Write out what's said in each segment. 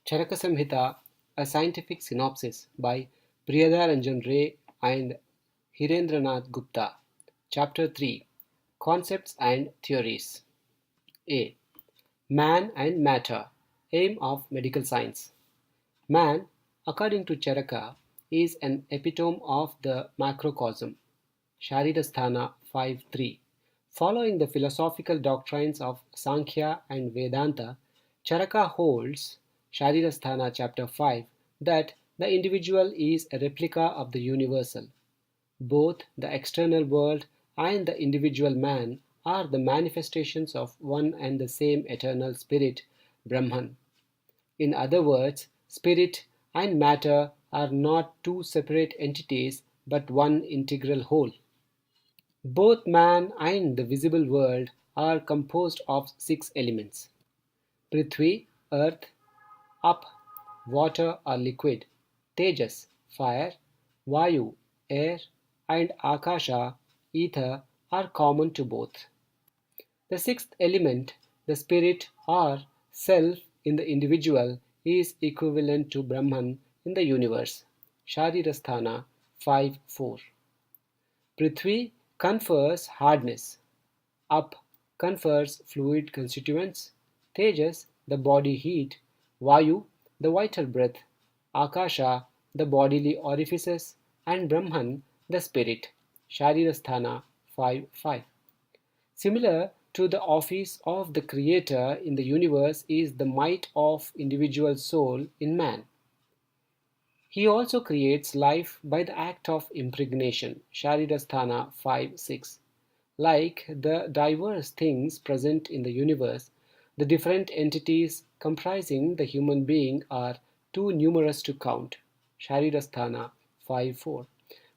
Charaka Samhita, a scientific synopsis by Priyadaranjan Ray and Hirendranath Gupta. Chapter 3, Concepts and Theories. A. Man and Matter. Aim of Medical Science. Man, according to Charaka, is an epitome of the macrocosm. Sharirasthana 5.3. Following the philosophical doctrines of Sankhya and Vedanta, Charaka holds, Sharirasthana chapter 5, that the individual is a replica of the universal. Both the external world and the individual man are the manifestations of one and the same eternal spirit, Brahman. In other words, spirit and matter are not two separate entities but one integral whole. Both man and the visible world are composed of six elements: Prithvi, earth; Up, water or liquid; Tejas, fire; Vayu, air; and Akasha, ether, are common to both. The sixth element, the spirit or self in the individual, is equivalent to Brahman in the universe. Sharirasthana 5.4. Prithvi confers hardness; Up confers fluid constituents; Tejas, the body heat; Vayu, the vital breath; Akasha, the bodily orifices; and Brahman, the spirit. Sharirasthana 5.5. Similar to the office of the creator in the universe is the might of individual soul in man. He also creates life by the act of impregnation. Sharirasthana 5.6. Like the diverse things present in the universe, the different entities comprising the human being are too numerous to count. Sharirasthana 5.4.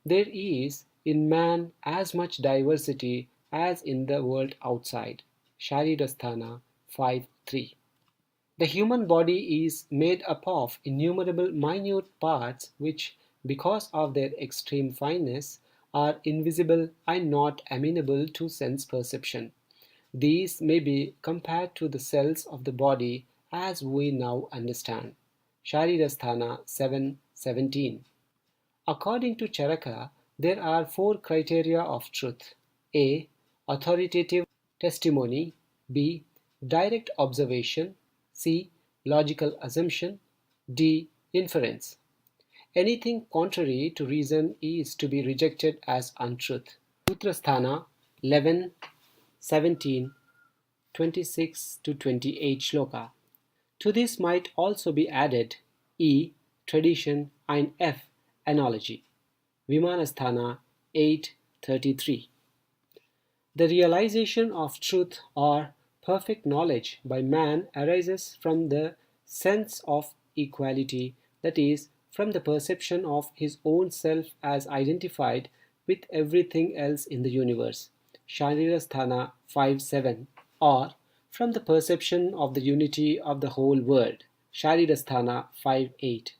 There is in man as much diversity as in the world outside. Sharirasthana 5.3. The human body is made up of innumerable minute parts which, because of their extreme fineness, are invisible and not amenable to sense perception. These may be compared to the cells of the body as we now understand. Sharirasthana 7.17. According to Charaka, there are four criteria of truth: A. Authoritative testimony; B. Direct observation; C. Logical assumption; D. Inference. Anything contrary to reason is to be rejected as untruth. Sutrasthana 11, 17, 26 to 28 shloka. To this might also be added E. Tradition and F. Analogy. Vimanasthana 8.33. The realization of truth or perfect knowledge by man arises from the sense of equality, that is, from the perception of his own self as identified with everything else in the universe. Sharirasthana 5.7. Or from the perception of the unity of the whole world. Sharirasthana 5.8.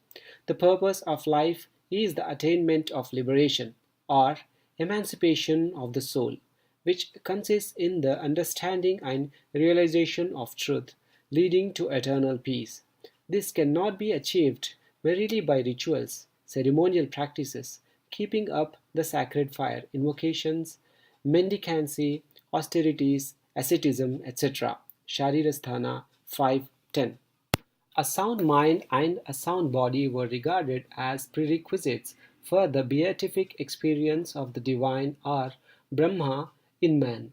The purpose of life is the attainment of liberation, or emancipation of the soul, which consists in the understanding and realization of truth, leading to eternal peace. This cannot be achieved merely by rituals, ceremonial practices, keeping up the sacred fire, invocations, mendicancy, austerities, asceticism, etc. Sharirasthana 5.10. A sound mind and a sound body were regarded as prerequisites for the beatific experience of the divine or Brahma in man.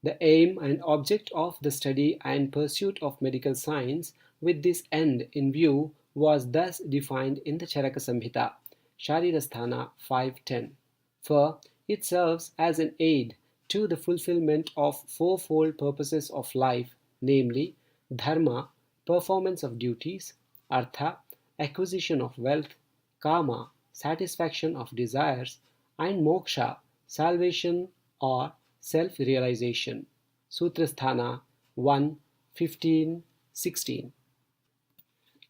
The aim and object of the study and pursuit of medical science with this end in view was thus defined in the Charaka Samhita, Sharirasthana 5.10. For it serves as an aid to the fulfillment of fourfold purposes of life, namely dharma, performance of duties; artha, acquisition of wealth; kama, satisfaction of desires; and moksha, salvation or self-realization. Sutrasthana 1.15, 16.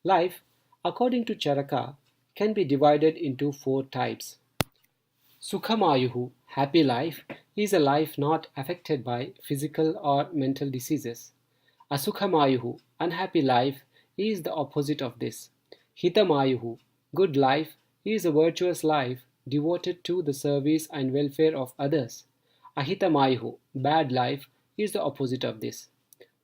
Life, according to Charaka, can be divided into four types. Sukhamayuhu, happy life, is a life not affected by physical or mental diseases. Asukhamayuhu, unhappy life, is the opposite of this. Hitamayuhu, good life, is a virtuous life devoted to the service and welfare of others. Ahitamayuhu, bad life, is the opposite of this.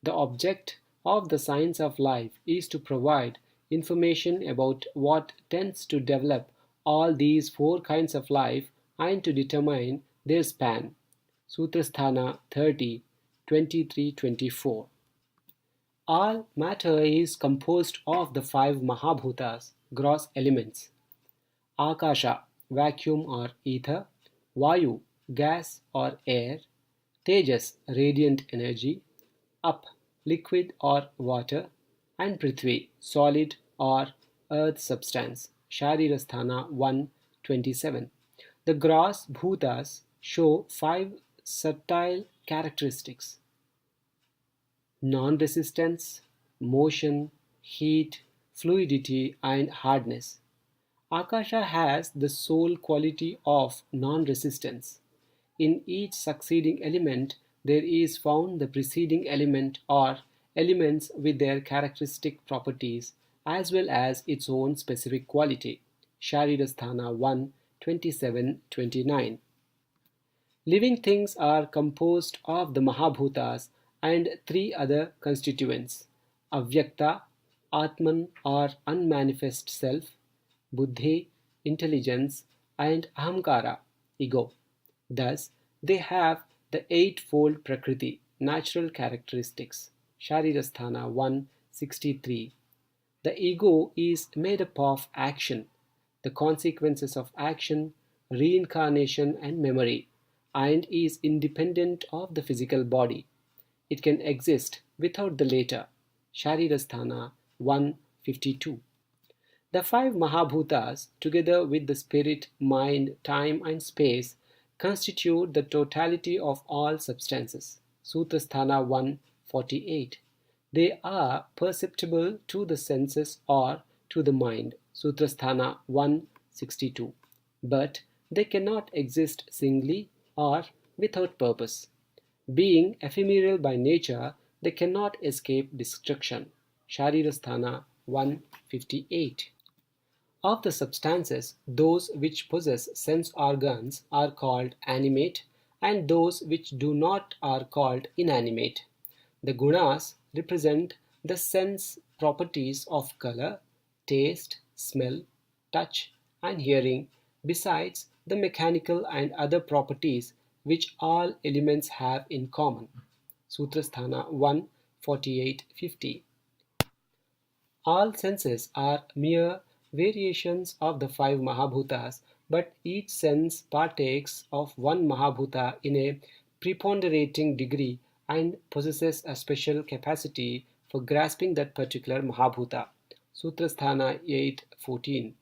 The object of the science of life is to provide information about what tends to develop all these four kinds of life and to determine their span. Sutrasthana 30, 23-24. All matter is composed of the five Mahabhutas, gross elements: Akasha, vacuum or ether; Vayu, gas or air; Tejas, radiant energy; Up, liquid or water; and Prithvi, solid or earth substance. Sharirasthana 127. The gross bhutas show five subtle characteristics: non-resistance, motion, heat, fluidity, and hardness. Akasha has the sole quality of non-resistance. In each succeeding element there is found the preceding element or elements with their characteristic properties as well as its own specific quality. Sharirasthana 1, 27-29. Living things are composed of the Mahabhutas and three other constituents: Avyakta, Atman or unmanifest self; Buddhi, intelligence; and Ahamkara, ego. Thus, they have the eightfold Prakriti, natural characteristics. Sharirasthana 163. The ego is made up of action, the consequences of action, reincarnation, and memory, and is independent of the physical body. It can exist without the later. Sharirasthana 152. The five Mahabhutas, together with the spirit, mind, time, and space, constitute the totality of all substances. Sutrasthana 148. They are perceptible to the senses or to the mind. Sutrasthana 162. But they cannot exist singly or without purpose. Being ephemeral by nature, they cannot escape destruction. Sharirasthana 158. Of the substances, those which possess sense organs are called animate, and those which do not are called inanimate. The gunas represent the sense properties of color, taste, smell, touch, and hearing, besides the mechanical and other properties which all elements have in common. Sutrasthana 148-50. All senses are mere variations of the five Mahabhutas, but each sense partakes of one Mahabhuta in a preponderating degree and possesses a special capacity for grasping that particular Mahabhuta. Sutrasthana 8-14.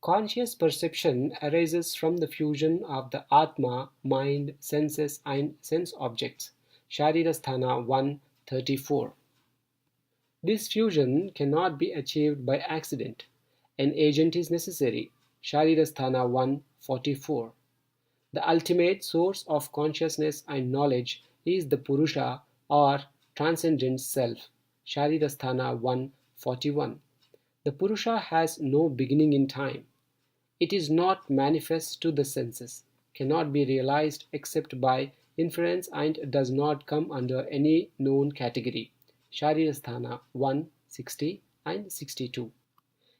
Conscious perception arises from the fusion of the Atma, mind, senses, and sense objects. Sharirasthana 134. This fusion cannot be achieved by accident. An agent is necessary. Sharirasthana 144. The ultimate source of consciousness and knowledge is the Purusha or transcendent self. Sharirasthana 141. The Purusha has no beginning in time. It is not manifest to the senses, cannot be realized except by inference, and does not come under any known category. Sharirasthana 160 and 62.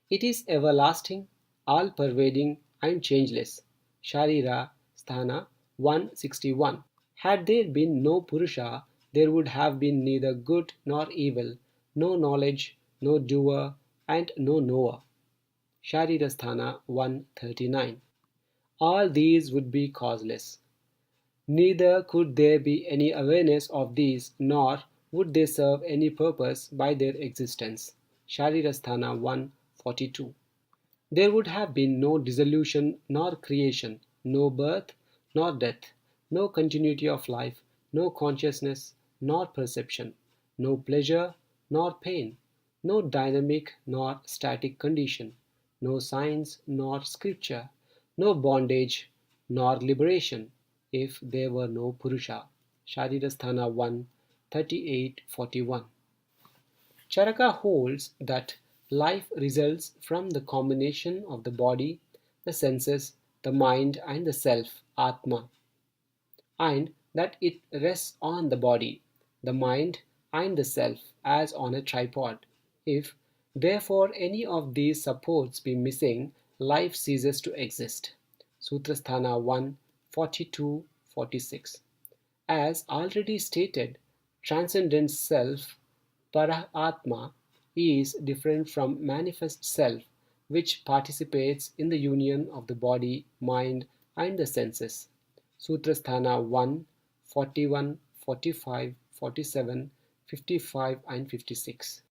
It is everlasting, all-pervading, and changeless. Sharira Sthana 161. Had there been no Purusha, there would have been neither good nor evil, no knowledge, no doer, and no knower. Sharirasthana 139. All these would be causeless. Neither could there be any awareness of these, nor would they serve any purpose by their existence. Sharirasthana 142. There would have been no dissolution nor creation, no birth nor death, no continuity of life, no consciousness nor perception, no pleasure nor pain, no dynamic nor static condition, no science nor scripture, no bondage nor liberation, if there were no Purusha. Sharirasthana 1 38-41. Charaka holds that life results from the combination of the body, the senses, the mind, and the self, Atma, and that it rests on the body, the mind, and the self as on a tripod. If, therefore, any of these supports be missing, life ceases to exist. Sutrasthana 1 42 46. As already stated, transcendent self, Paraatma, is different from manifest self, which participates in the union of the body, mind, and the senses. Sutrasthana 1, 41, 45, 47, 55, and 56.